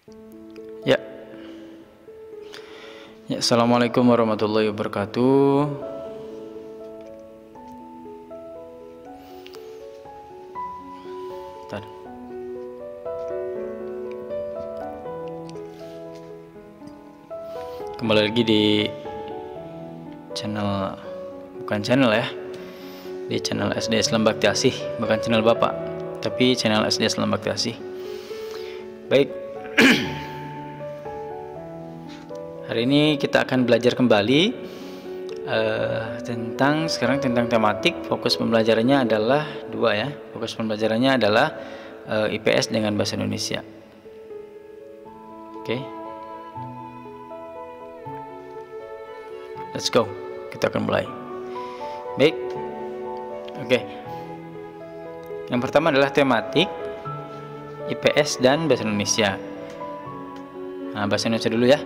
Ya, ya, assalamualaikum warahmatullahi wabarakatuh. Bentar. Kembali lagi di channel, bukan channel ya, di channel SD Islam Bakti Asih, bukan channel Bapak, tapi channel SD Islam Bakti Asih. Baik. Hari ini kita akan belajar kembali tentang tematik. Fokus pembelajarannya adalah dua ya. Fokus pembelajarannya adalah IPS dengan bahasa Indonesia. Oke. Let's go. Kita akan mulai. Baik. Oke. Yang pertama adalah tematik IPS dan bahasa Indonesia. Nah, bahasa Indonesia dulu ya.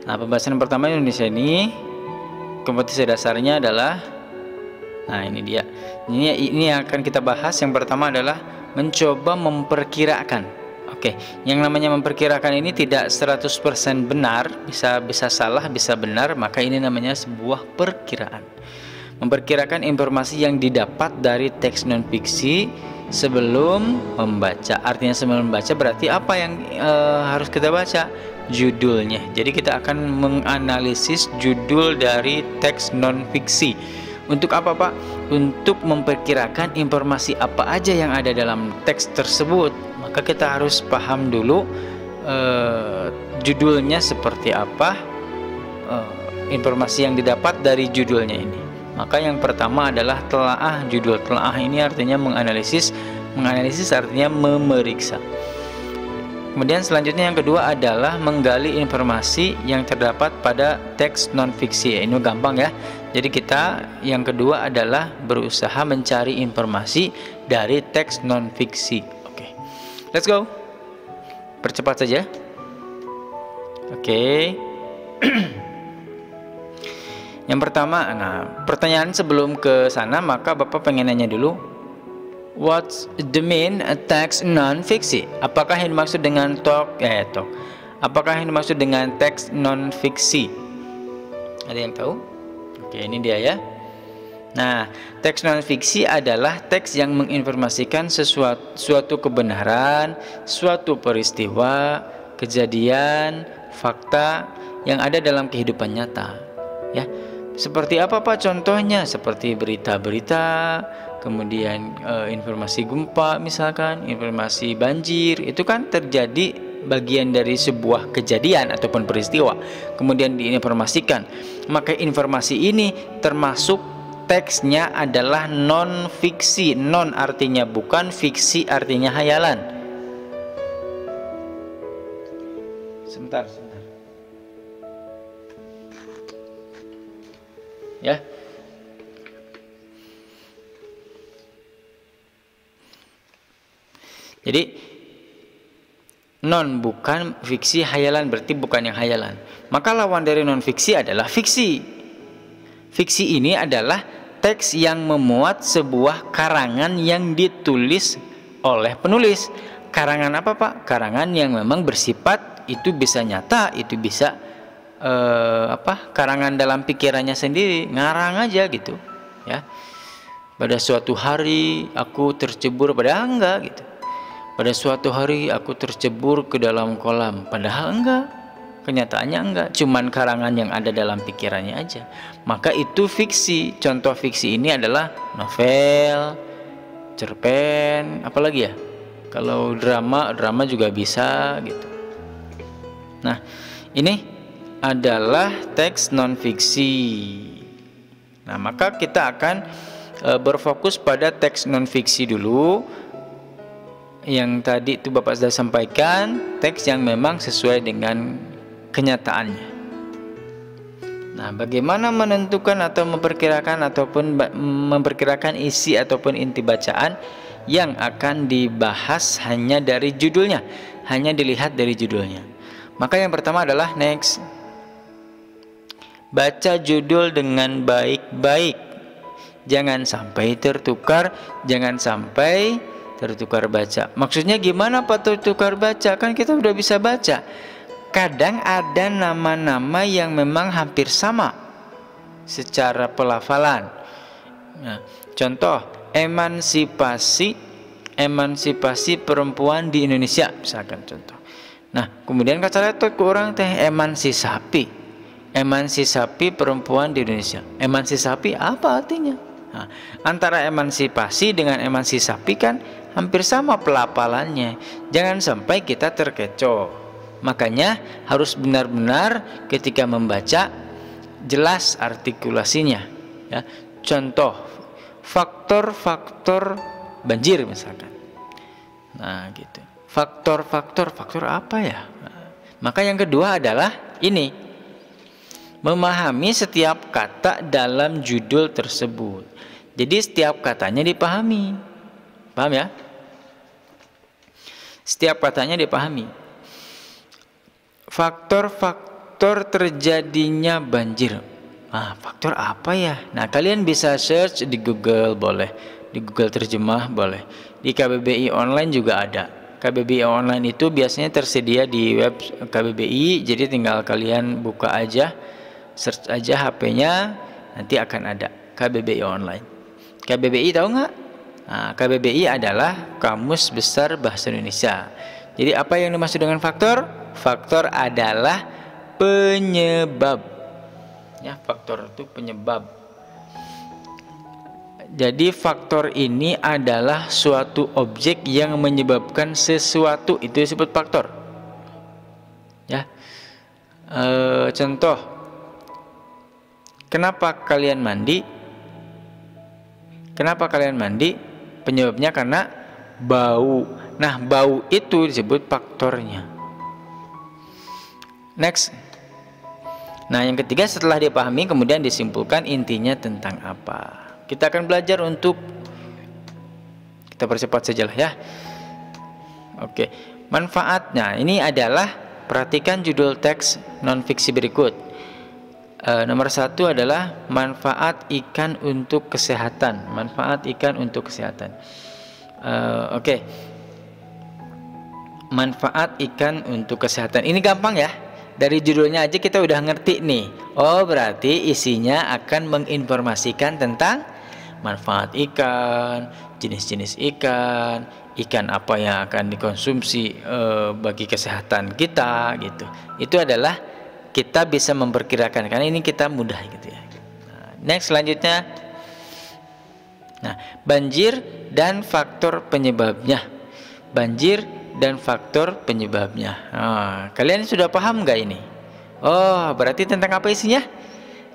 Nah, pembahasan yang pertama Indonesia ini kompetisi dasarnya adalah, nah ini dia. Ini akan kita bahas. Yang pertama adalah mencoba memperkirakan. Oke, yang namanya memperkirakan ini tidak 100% benar, bisa salah, bisa benar, maka ini namanya sebuah perkiraan. Memperkirakan informasi yang didapat dari teks non fiksi sebelum membaca. Artinya sebelum membaca berarti apa yang harus kita baca? Judulnya. Jadi kita akan menganalisis judul dari teks non fiksi. Untuk apa, Pak? Untuk memperkirakan informasi apa aja yang ada dalam teks tersebut. Maka kita harus paham dulu judulnya seperti apa, informasi yang didapat dari judulnya ini. Maka yang pertama adalah telaah judul. Telaah ini artinya menganalisis artinya memeriksa. Kemudian selanjutnya yang kedua adalah menggali informasi yang terdapat pada teks non-fiksi. Ini gampang ya. Jadi kita yang kedua adalah berusaha mencari informasi dari teks non-fiksi. Oke, let's go. Percepat saja. Oke. Yang pertama, nah pertanyaan sebelum ke sana, maka Bapak pengen nanya dulu. What's the mean text non-fiksi? Apakah yang dimaksud dengan Apakah yang dimaksud dengan teks non-fiksi? Ada yang tahu? Oke, ini dia ya. Nah, teks non-fiksi adalah teks yang menginformasikan suatu kebenaran, suatu peristiwa, kejadian, fakta yang ada dalam kehidupan nyata. Ya, seperti apa, Pak, contohnya? Seperti berita-berita, kemudian informasi gempa, misalkan informasi banjir, itu kan terjadi bagian dari sebuah kejadian ataupun peristiwa, kemudian diinformasikan. Maka informasi ini termasuk teksnya adalah non fiksi. Non artinya bukan, fiksi artinya hayalan. Sebentar. Ya. Jadi non bukan, fiksi hayalan berarti bukan yang hayalan. Maka lawan dari non fiksi adalah fiksi. Fiksi ini adalah teks yang memuat sebuah karangan yang ditulis oleh penulis. Karangan apa, Pak? Karangan yang memang bersifat, itu bisa nyata, itu bisa karangan dalam pikirannya sendiri, ngarang aja gitu ya. Pada suatu hari aku tercebur, padahal enggak gitu. Pada suatu hari aku tercebur ke dalam kolam, padahal enggak, kenyataannya enggak, cuman karangan yang ada dalam pikirannya aja. Maka itu fiksi. Contoh fiksi ini adalah novel, cerpen, apalagi ya, kalau drama juga bisa gitu. Nah, ini adalah teks non fiksi. Nah, maka kita akan berfokus pada teks non fiksi dulu. Yang tadi itu Bapak sudah sampaikan, teks yang memang sesuai dengan kenyataannya. Nah, bagaimana menentukan atau memperkirakan isi ataupun inti bacaan yang akan dibahas hanya dari judulnya, hanya dilihat dari judulnya. Maka yang pertama adalah next. Baca judul dengan baik-baik. Jangan sampai tertukar, jangan sampai tertukar baca. Maksudnya gimana Pak tertukar baca? Kan kita udah bisa baca. Kadang ada nama-nama yang memang hampir sama secara pelafalan. Nah, contoh emansipasi perempuan di Indonesia misalkan contoh. Nah, kemudian kata ke orang teh emansipasi perempuan di Indonesia. Emansipasi apa artinya? Nah, antara emansipasi dengan emansipasi kan hampir sama pelafalannya. Jangan sampai kita terkecoh. Makanya harus benar-benar ketika membaca jelas artikulasinya. Ya. Contoh faktor-faktor banjir misalkan. Nah, gitu. Faktor apa ya? Nah, maka yang kedua adalah ini. Memahami setiap kata dalam judul tersebut. Jadi setiap katanya dipahami. Paham ya? Setiap katanya dipahami. Faktor-faktor terjadinya banjir. Faktor apa ya? Nah, kalian bisa search di Google, boleh. Di Google terjemah, boleh. Di KBBI online juga ada. KBBI online itu biasanya tersedia di web KBBI. Jadi tinggal kalian buka aja, search aja HP-nya, nanti akan ada KBBI online. KBBI tahu nggak? Nah, KBBI adalah Kamus Besar Bahasa Indonesia. Jadi apa yang dimaksud dengan faktor? Faktor adalah penyebab. Ya, faktor itu penyebab. Jadi faktor ini adalah suatu objek yang menyebabkan sesuatu, itu disebut faktor. Ya, contoh, kenapa kalian mandi? Kenapa kalian mandi? Penyebabnya karena bau. Nah, bau itu disebut faktornya. Next. Nah, yang ketiga setelah dipahami kemudian disimpulkan intinya tentang apa. Kita akan belajar untuk kita percepat sajalah ya. Oke, manfaatnya ini adalah perhatikan judul teks non fiksi berikut. Nomor 1 adalah manfaat ikan untuk kesehatan. Manfaat ikan untuk kesehatan. Oke. Manfaat ikan untuk kesehatan. Ini gampang ya. Dari judulnya aja kita udah ngerti nih. Oh, berarti isinya akan menginformasikan tentang manfaat ikan, jenis-jenis ikan, ikan apa yang akan dikonsumsi bagi kesehatan kita gitu. Itu adalah kita bisa memperkirakan karena ini kita mudah gitu ya. Next selanjutnya. Nah, banjir dan faktor penyebabnya. Banjir dan faktor penyebabnya. Kalian sudah paham nggak ini? Oh, berarti tentang apa isinya?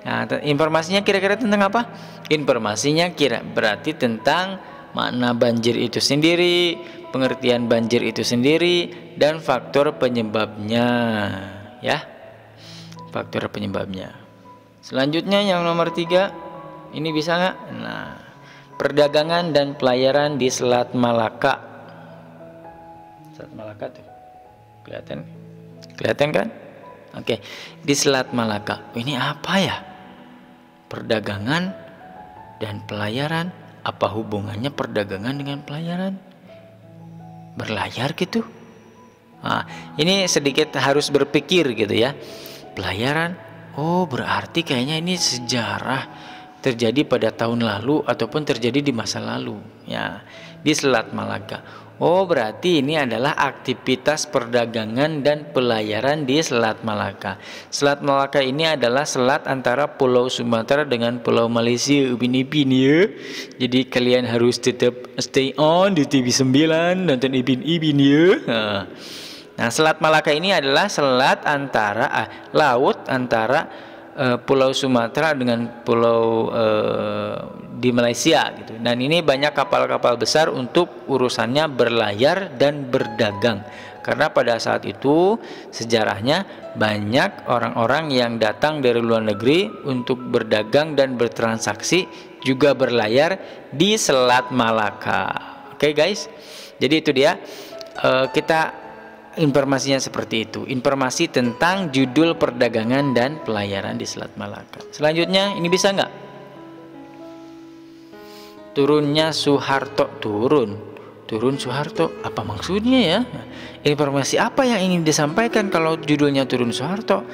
Nah, informasinya kira-kira tentang apa? Informasinya berarti tentang makna banjir itu sendiri, pengertian banjir itu sendiri, dan faktor penyebabnya. Ya, faktor penyebabnya. Selanjutnya yang nomor 3, ini bisa nggak? Nah, perdagangan dan pelayaran di Selat Malaka. Selat Malaka tuh kelihatan kan? Oke, di Selat Malaka ini apa ya? Perdagangan dan pelayaran. Apa hubungannya perdagangan dengan pelayaran? Berlayar gitu? Nah, ini sedikit harus berpikir gitu ya. Pelayaran, oh berarti kayaknya ini sejarah terjadi pada tahun lalu ataupun terjadi di masa lalu ya, di Selat Malaka. Oh, berarti ini adalah aktivitas perdagangan dan pelayaran di Selat Malaka. Selat Malaka ini adalah selat antara Pulau Sumatera dengan Pulau Malaysia, Upin-Ipin ya. Jadi kalian harus tetap stay on di TV 9 nonton Ipin-Ipin ya. Nah, Selat Malaka ini adalah selat antara laut antara Pulau Sumatera dengan pulau di Malaysia gitu. Dan ini banyak kapal-kapal besar untuk urusannya berlayar dan berdagang. Karena pada saat itu sejarahnya banyak orang-orang yang datang dari luar negeri untuk berdagang dan bertransaksi juga berlayar di Selat Malaka. Oke guys. Jadi itu dia informasinya seperti itu. Informasi tentang judul perdagangan dan pelayaran di Selat Malaka. Selanjutnya ini bisa nggak? Turunnya Soeharto. turun Soeharto. Apa maksudnya ya? Informasi apa yang ingin disampaikan kalau judulnya turun Soeharto?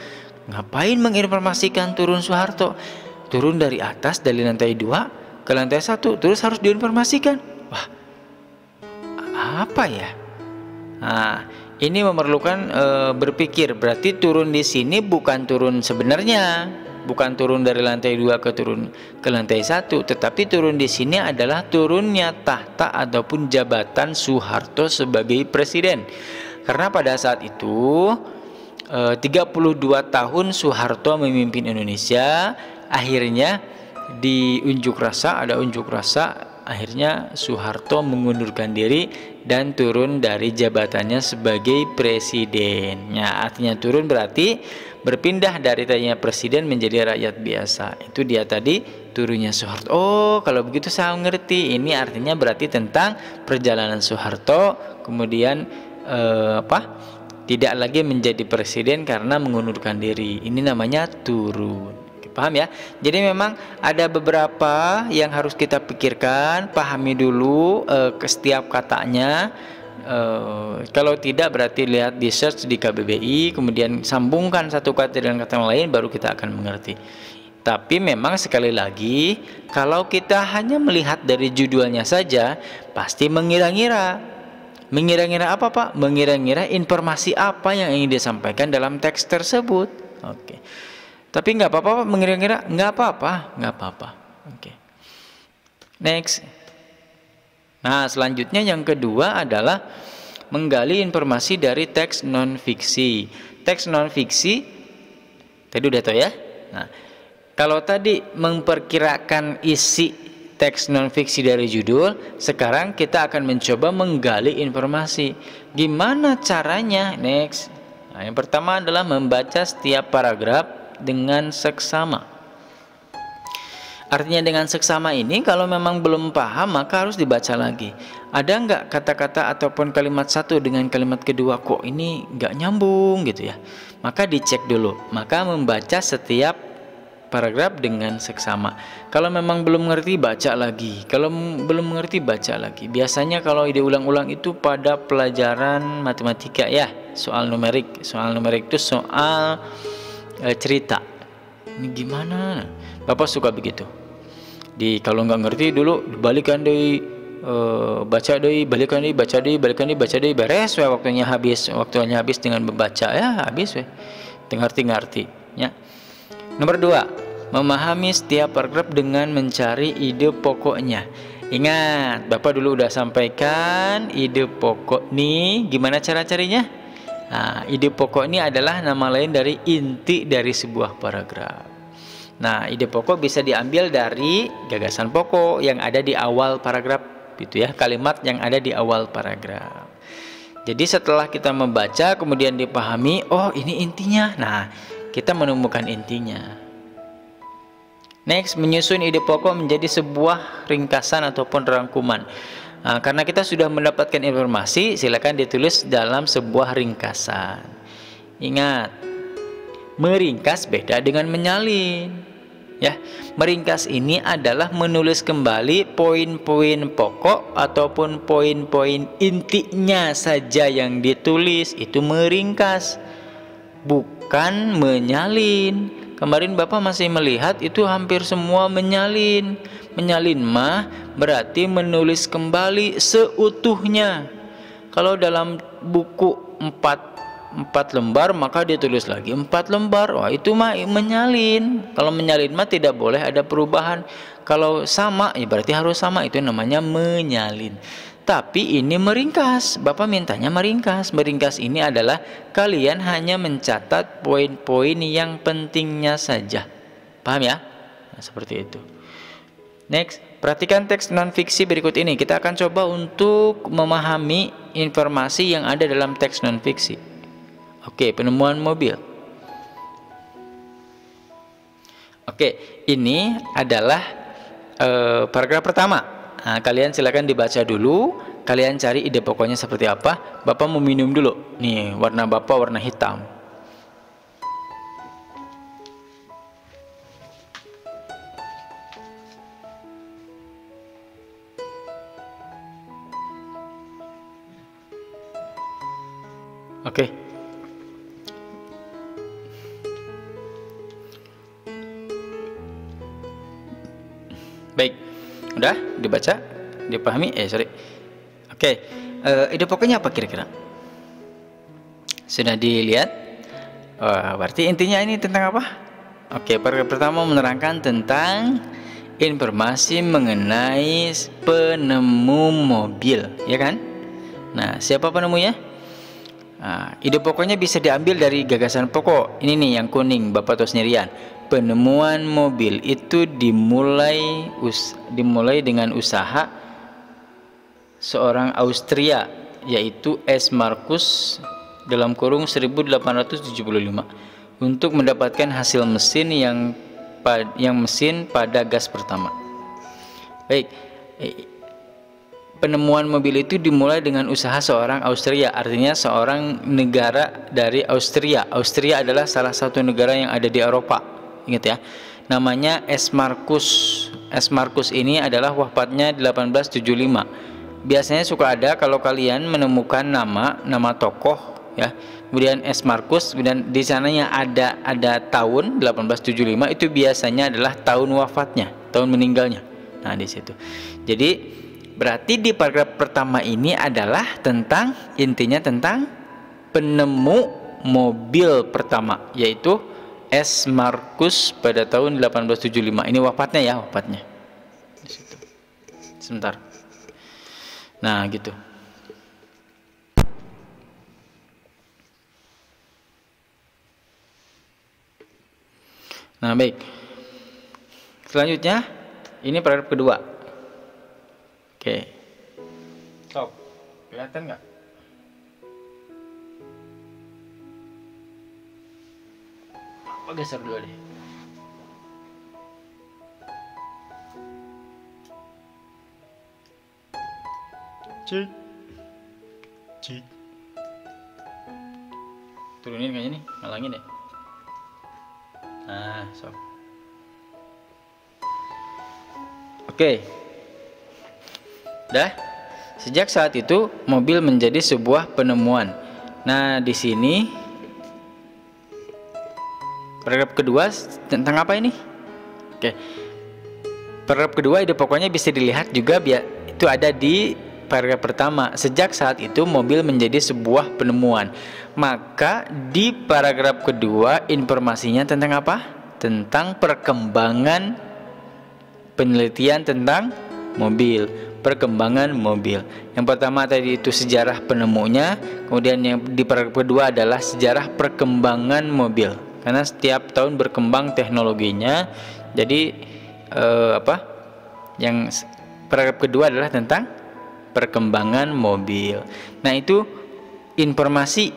Ngapain menginformasikan turun Soeharto? Turun dari atas, dari lantai 2 ke lantai 1, terus harus diinformasikan. Wah, apa ya? Nah, ini memerlukan berpikir. Berarti turun di sini bukan turun sebenarnya, bukan turun dari lantai 2 turun ke lantai 1, tetapi turun di sini adalah turunnya tahta ataupun jabatan Soeharto sebagai presiden. Karena pada saat itu 32 tahun Soeharto memimpin Indonesia, akhirnya ada unjuk rasa, akhirnya Soeharto mengundurkan diri dan turun dari jabatannya sebagai presiden. Ya, artinya turun berarti berpindah dari tadinya presiden menjadi rakyat biasa. Itu dia tadi turunnya Soeharto. Oh, kalau begitu saya ngerti. Ini artinya berarti tentang perjalanan Soeharto kemudian tidak lagi menjadi presiden karena mengundurkan diri. Ini namanya turun. Paham ya? Jadi memang ada beberapa yang harus kita pikirkan, pahami dulu ke setiap katanya. Kalau tidak berarti lihat di search di KBBI, kemudian sambungkan satu kata dengan kata lain, baru kita akan mengerti. Tapi memang sekali lagi, kalau kita hanya melihat dari judulnya saja, pasti mengira-ngira. Mengira-ngira apa, Pak? Mengira-ngira informasi apa yang ingin disampaikan dalam teks tersebut. Oke. Tapi nggak apa-apa, Pak, mengira-ngira, nggak apa-apa. Oke. Next. Nah, selanjutnya yang kedua adalah menggali informasi dari teks non-fiksi. Teks non-fiksi, tadi udah tahu ya? Nah, kalau tadi memperkirakan isi teks non-fiksi dari judul, sekarang kita akan mencoba menggali informasi. Gimana caranya? Next. Nah, yang pertama adalah membaca setiap paragraf dengan seksama. Artinya dengan seksama ini, kalau memang belum paham maka harus dibaca lagi. Ada nggak kata-kata ataupun kalimat satu dengan kalimat kedua kok ini nggak nyambung gitu ya? Maka dicek dulu. Maka membaca setiap paragraf dengan seksama. Kalau memang belum mengerti, baca lagi. Kalau belum mengerti, baca lagi. Biasanya kalau diulang-ulang itu pada pelajaran matematika ya, soal numerik. Soal numerik itu soal cerita. Ini gimana? Bapak suka begitu. Kalau nggak ngerti dulu balikan deh, baca deh, balikan deh, baca deh, balikan deh, baca deh, beres ya, waktunya habis dengan membaca ya, habis ya. Ngerti ya. Nomor 2, memahami setiap paragraf dengan mencari ide pokoknya. Ingat, Bapak dulu udah sampaikan ide pokok nih, gimana cara carinya? Nah, ide pokok ini adalah nama lain dari inti dari sebuah paragraf. Nah, ide pokok bisa diambil dari gagasan pokok yang ada di awal paragraf, gitu ya, kalimat yang ada di awal paragraf. Jadi setelah kita membaca kemudian dipahami, oh ini intinya. Nah, kita menemukan intinya. Next, menyusun ide pokok menjadi sebuah ringkasan ataupun rangkuman. Nah, karena kita sudah mendapatkan informasi, silakan ditulis dalam sebuah ringkasan. Ingat, meringkas beda dengan menyalin. Ya, meringkas ini adalah menulis kembali poin-poin pokok ataupun poin-poin intinya saja yang ditulis, itu meringkas, bukan menyalin. Kemarin Bapak masih melihat itu hampir semua menyalin. Menyalin mah berarti menulis kembali seutuhnya. Kalau dalam buku 4 lembar maka ditulis lagi 4 lembar. Wah, itu mah menyalin. Kalau menyalin mah tidak boleh ada perubahan. Kalau sama ya berarti harus sama, itu namanya menyalin. Tapi ini meringkas. Bapak mintanya meringkas. Meringkas ini adalah kalian hanya mencatat poin-poin yang pentingnya saja. Paham ya? Nah, seperti itu. Next, perhatikan teks non-fiksi berikut ini. Kita akan coba untuk memahami informasi yang ada dalam teks non-fiksi. Oke, penemuan mobil. Oke, ini adalah paragraf pertama. Nah, kalian silakan dibaca dulu. Kalian cari ide pokoknya seperti apa. Bapak mau minum dulu. Nih, warna Bapak warna hitam. Oke. Baik, udah dibaca, dipahami? Oke, ide pokoknya apa kira-kira? Sudah dilihat? Berarti intinya ini tentang apa? Oke, paragraf pertama menerangkan tentang informasi mengenai penemu mobil, ya kan? Nah, siapa penemunya? Ide pokoknya bisa diambil dari gagasan pokok. Ini nih yang kuning, Bapak tahu sendirian. Penemuan mobil itu dimulai dengan usaha seorang Austria, yaitu S. Marcus dalam kurung 1875 untuk mendapatkan hasil mesin yang mesin pada gas pertama. Baik, penemuan mobil itu dimulai dengan usaha seorang Austria, artinya seorang negara dari Austria. Austria adalah salah satu negara yang ada di Eropa. Ingat ya, namanya S. Marcus. S. Marcus ini adalah wafatnya 1875. Biasanya suka ada kalau kalian menemukan nama tokoh ya, kemudian S. Marcus, kemudian di sananya ada tahun 1875, itu biasanya adalah tahun wafatnya, tahun meninggalnya. Nah, di situ. Jadi berarti di paragraf pertama ini adalah intinya tentang penemu mobil pertama, yaitu S. Marcus pada tahun 1875. Ini wafatnya ya, wafatnya. Di situ. Sebentar. Nah, gitu. Nah, baik. Selanjutnya, ini paragraf kedua. Oke. Stop. Kelihatan nggak? Geser dulu deh. Cik. Turunin kayaknya nih, ngalangin deh. Nah, sok. Oke. Dah. Sejak saat itu mobil menjadi sebuah penemuan. Nah, di sini paragraf kedua tentang apa ini? Oke. Paragraf kedua ide pokoknya bisa dilihat juga itu ada di paragraf pertama. Sejak saat itu mobil menjadi sebuah penemuan. Maka di paragraf kedua informasinya tentang apa? Tentang perkembangan penelitian tentang mobil, perkembangan mobil. Yang pertama tadi itu sejarah penemunya, kemudian yang di paragraf kedua adalah sejarah perkembangan mobil. Karena setiap tahun berkembang teknologinya. Jadi yang paragraf kedua adalah tentang perkembangan mobil. Nah, itu informasi,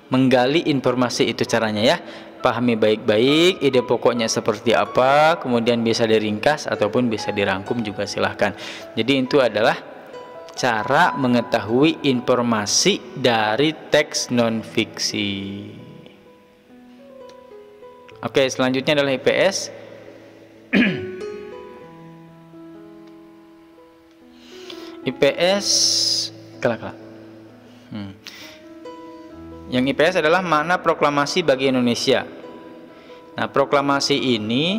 menggali informasi itu caranya ya. Pahami baik-baik ide pokoknya seperti apa, kemudian bisa diringkas ataupun bisa dirangkum juga silahkan. Jadi itu adalah cara mengetahui informasi dari teks non-fiksi. Oke, selanjutnya adalah IPS. IPS kelak. Yang IPS adalah makna proklamasi bagi Indonesia. Nah, proklamasi ini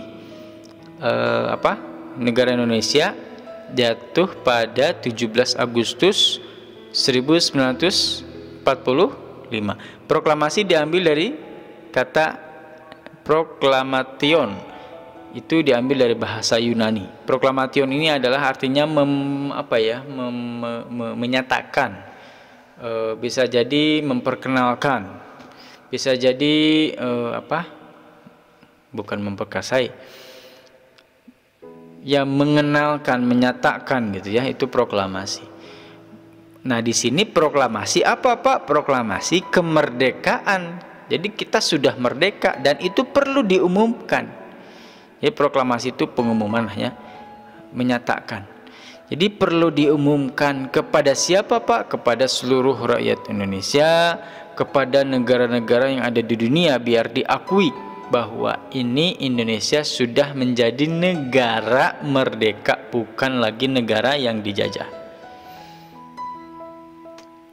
negara Indonesia jatuh pada 17 Agustus 1945. Proklamasi diambil dari kata proklamation, itu diambil dari bahasa Yunani. Proklamation ini adalah artinya menyatakan, bisa jadi memperkenalkan, bisa jadi bukan memperkasai, ya mengenalkan, menyatakan gitu ya, itu proklamasi. Nah, di sini proklamasi apa Pak? Proklamasi kemerdekaan. Jadi kita sudah merdeka dan itu perlu diumumkan. Jadi proklamasi itu pengumuman ya, menyatakan. Jadi perlu diumumkan kepada siapa Pak? Kepada seluruh rakyat Indonesia, kepada negara-negara yang ada di dunia, biar diakui bahwa ini Indonesia sudah menjadi negara merdeka, bukan lagi negara yang dijajah.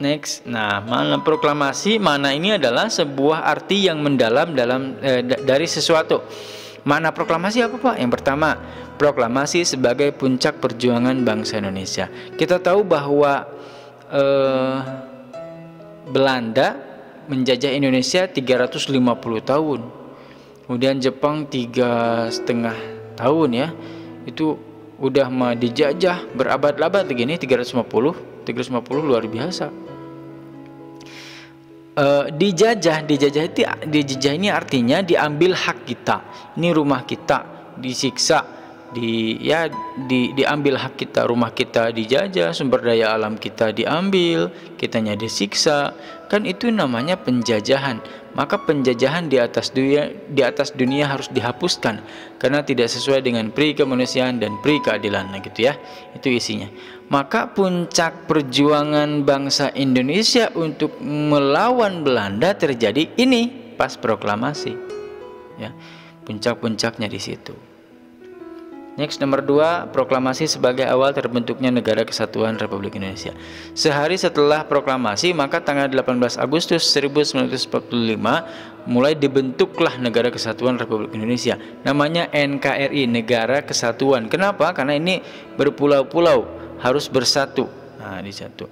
Next, nah makna proklamasi, makna ini adalah sebuah arti yang mendalam dari sesuatu. Makna proklamasi apa Pak? Yang pertama, proklamasi sebagai puncak perjuangan bangsa Indonesia. Kita tahu bahwa Belanda menjajah Indonesia 350 tahun, kemudian Jepang 3,5 tahun ya, itu udah dijajah berabad-abad begini. 350 luar biasa. Dijajah ini artinya diambil hak kita, ini rumah kita disiksa, diambil hak kita, rumah kita dijajah, sumber daya alam kita diambil, kitanya disiksa, kan itu namanya penjajahan. Maka penjajahan di atas dunia harus dihapuskan karena tidak sesuai dengan pri kemanusiaan dan pri keadilan, nah gitu ya, itu isinya. Maka puncak perjuangan bangsa Indonesia untuk melawan Belanda terjadi ini pas proklamasi, ya, puncak-puncaknya di situ. Next, nomor 2, proklamasi sebagai awal terbentuknya Negara Kesatuan Republik Indonesia. Sehari setelah proklamasi, maka tanggal 18 Agustus 1945 mulai dibentuklah Negara Kesatuan Republik Indonesia. Namanya NKRI, Negara Kesatuan. Kenapa? Karena ini berpulau-pulau, harus bersatu. Nah, disatu.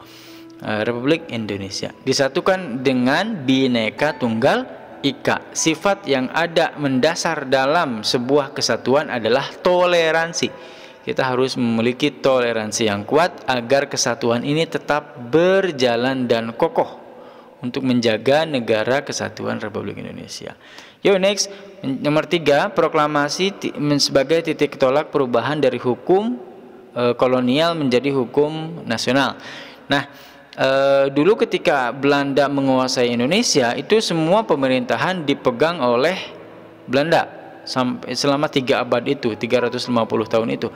Republik Indonesia disatukan dengan Bhinneka Tunggal Ika. Sifat yang ada mendasar dalam sebuah kesatuan adalah toleransi. Kita harus memiliki toleransi yang kuat agar kesatuan ini tetap berjalan dan kokoh untuk menjaga Negara Kesatuan Republik Indonesia. Yo, next, nomor 3, proklamasi sebagai titik tolak perubahan dari hukum kolonial menjadi hukum nasional. Nah, dulu ketika Belanda menguasai Indonesia, itu semua pemerintahan dipegang oleh Belanda sampai selama 3 abad itu, 350 tahun itu.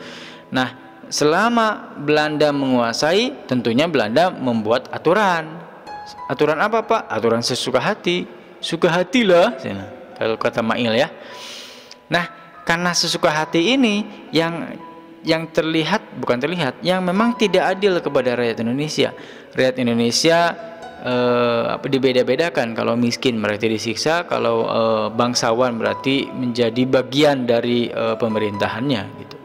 Nah, selama Belanda menguasai, tentunya Belanda membuat aturan. Aturan apa Pak? Aturan sesuka hati. Suka hatilah, kalau kata Mail ya. Nah, karena sesuka hati ini yang yang memang tidak adil kepada rakyat Indonesia. Rakyat Indonesia dibeda-bedakan. Kalau miskin berarti disiksa, kalau bangsawan berarti menjadi bagian dari pemerintahannya gitu.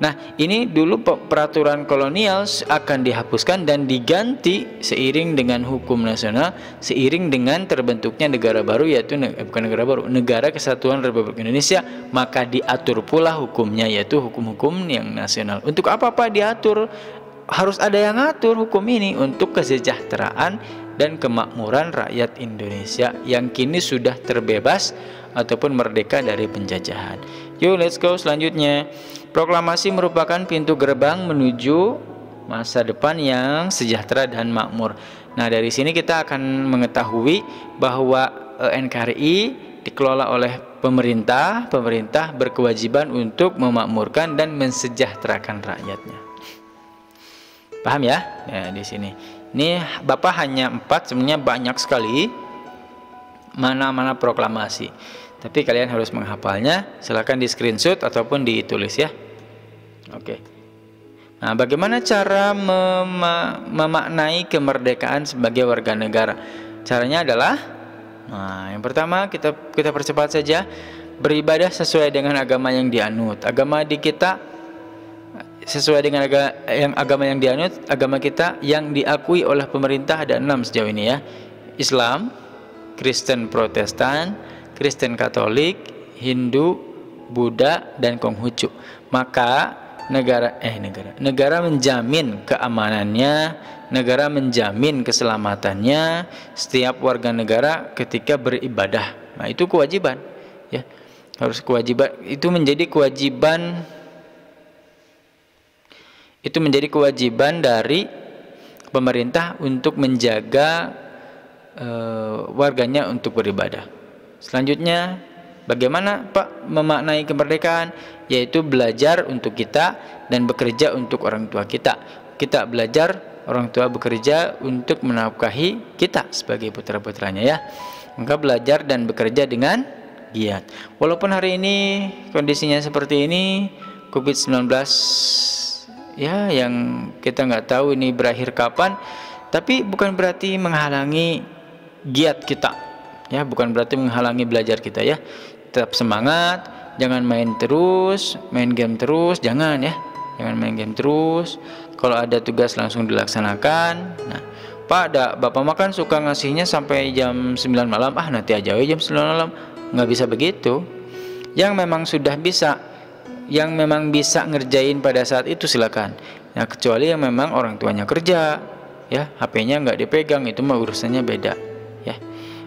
Nah, ini dulu peraturan kolonial akan dihapuskan dan diganti seiring dengan hukum nasional, seiring dengan terbentuknya negara baru, yaitu Negara Kesatuan Republik Indonesia. Maka diatur pula hukumnya, yaitu hukum-hukum yang nasional. Untuk apa Pak diatur? Harus ada yang ngatur hukum ini untuk kesejahteraan dan kemakmuran rakyat Indonesia yang kini sudah terbebas ataupun merdeka dari penjajahan. Yuk, let's go selanjutnya. Proklamasi merupakan pintu gerbang menuju masa depan yang sejahtera dan makmur. Nah, dari sini kita akan mengetahui bahwa NKRI dikelola oleh pemerintah. Pemerintah berkewajiban untuk memakmurkan dan mensejahterakan rakyatnya. Paham ya? Ya, di sini. Ini Bapak hanya 4, sebenarnya banyak sekali mana-mana proklamasi. Tapi kalian harus menghafalnya. Silakan di screenshot ataupun ditulis ya. Oke. Nah, bagaimana cara memaknai kemerdekaan sebagai warga negara? Caranya adalah, yang pertama kita percepat saja, beribadah sesuai dengan agama yang dianut. Agama di kita sesuai dengan agama yang dianut, agama kita yang diakui oleh pemerintah ada 6 sejauh ini ya. Islam, Kristen Protestan, Kristen Katolik, Hindu, Buddha, dan Konghucu. Maka negara menjamin keamanannya, negara menjamin keselamatannya setiap warga negara ketika beribadah. Nah, itu kewajiban ya. Harus kewajiban, itu menjadi kewajiban dari pemerintah untuk menjaga warganya untuk beribadah. Selanjutnya, bagaimana Pak memaknai kemerdekaan? Yaitu belajar untuk kita dan bekerja untuk orang tua kita. Kita belajar, orang tua bekerja untuk menafkahi kita sebagai putra-putranya ya. Maka belajar dan bekerja dengan giat. Walaupun hari ini kondisinya seperti ini, COVID-19 ya, yang kita nggak tahu ini berakhir kapan. tapi bukan berarti menghalangi giat kita, ya, bukan berarti menghalangi belajar kita, ya. Tetap semangat, jangan main terus, main game terus, jangan, ya. Jangan main game terus. Kalau ada tugas langsung dilaksanakan. Nah, Pak, Bapak makan suka ngasihnya sampai jam 9 malam, nanti aja jam 9 malam. Nggak bisa begitu. Yang memang sudah bisa, yang memang bisa ngerjain pada saat itu silakan. Nah, kecuali yang memang orang tuanya kerja, ya, HP-nya nggak dipegang, itu mah urusannya beda, ya.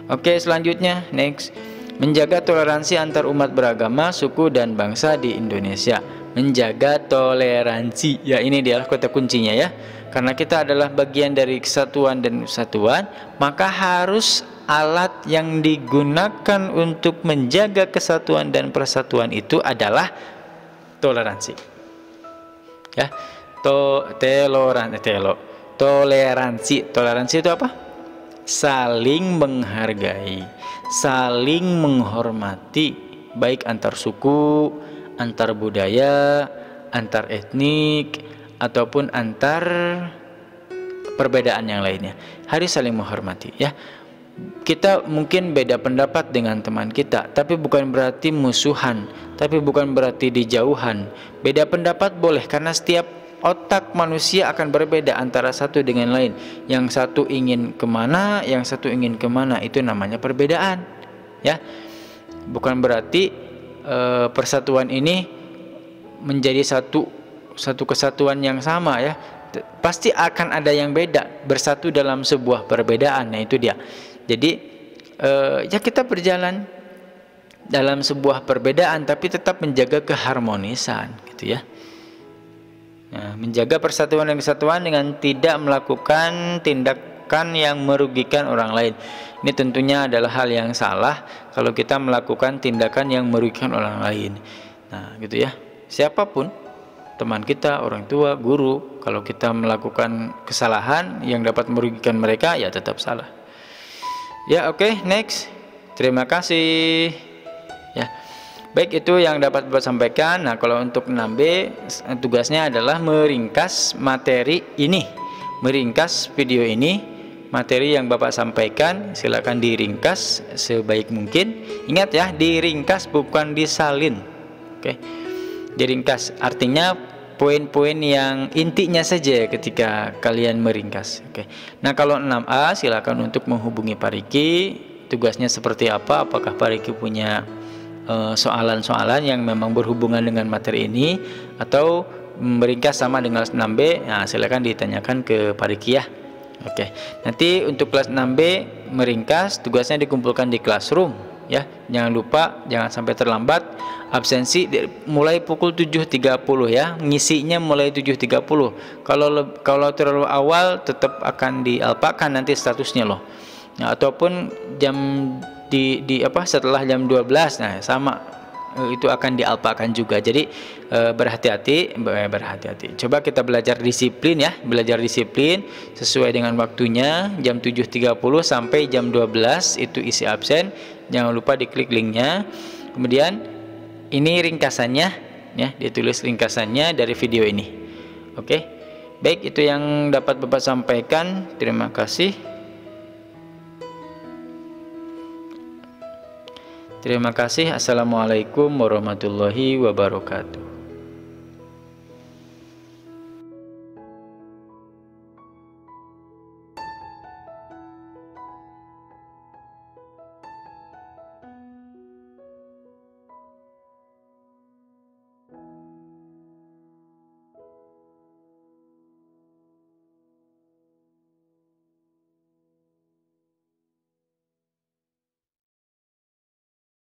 Oke, selanjutnya next, menjaga toleransi antar umat beragama, suku dan bangsa di Indonesia. Menjaga toleransi, ya, ini dia kata kuncinya, ya. Karena kita adalah bagian dari kesatuan dan persatuan, maka harus alat yang digunakan untuk menjaga kesatuan dan persatuan itu adalah toleransi, ya. Toleransi itu apa? Saling menghargai, saling menghormati, baik antar suku, antar budaya, antar etnik, ataupun antar perbedaan yang lainnya. Harus saling menghormati, ya. Kita mungkin beda pendapat dengan teman kita, tapi bukan berarti musuhan, tapi bukan berarti dijauhan. Beda pendapat boleh, karena setiap otak manusia akan berbeda antara satu dengan lain. Yang satu ingin kemana, yang satu ingin kemana, itu namanya perbedaan, ya. Bukan berarti persatuan ini menjadi satu kesatuan yang sama, ya. Pasti akan ada yang beda, bersatu dalam sebuah perbedaan. Nah, itu dia. Jadi ya, kita berjalan dalam sebuah perbedaan tapi tetap menjaga keharmonisan, gitu, ya. Nah, menjaga persatuan dan kesatuan dengan tidak melakukan tindakan yang merugikan orang lain. Ini tentunya adalah hal yang salah kalau kita melakukan tindakan yang merugikan orang lain. Nah, gitu, ya. Siapapun, teman kita, orang tua, guru, kalau kita melakukan kesalahan yang dapat merugikan mereka, ya tetap salah. Ya, oke, next. Terima kasih. Ya. Baik, itu yang dapat Bapak sampaikan. Nah, kalau untuk 6B, tugasnya adalah meringkas materi ini. Meringkas video ini, materi yang Bapak sampaikan, silakan diringkas sebaik mungkin. Ingat, ya, diringkas bukan disalin. Oke. Diringkas artinya poin-poin yang intinya saja ketika kalian meringkas. Oke. Nah, kalau 6A silakan untuk menghubungi Pak Riki. Tugasnya seperti apa? Apakah Pak Riki punya soalan-soalan yang memang berhubungan dengan materi ini, atau meringkas sama dengan kelas 6B? Nah, silakan ditanyakan ke Pak Riki, ya. Oke. Nanti untuk kelas 6B meringkas, tugasnya dikumpulkan di classroom, ya. Jangan lupa, jangan sampai terlambat. Absensi mulai pukul 7.30, ya. Ngisinya mulai 7.30. Kalau terlalu awal tetap akan dialpakan nanti statusnya loh. Nah, ataupun jam setelah jam 12, nah sama itu akan dialpakan juga. Jadi berhati-hati. Coba kita belajar disiplin, ya. Belajar disiplin sesuai dengan waktunya. Jam 7.30 sampai jam 12 itu isi absen. Jangan lupa diklik linknya. Kemudian ini ringkasannya, ya, ditulis ringkasannya dari video ini. Oke. Baik, itu yang dapat Bapak sampaikan. Terima kasih. Terima kasih. Assalamualaikum warahmatullahi wabarakatuh.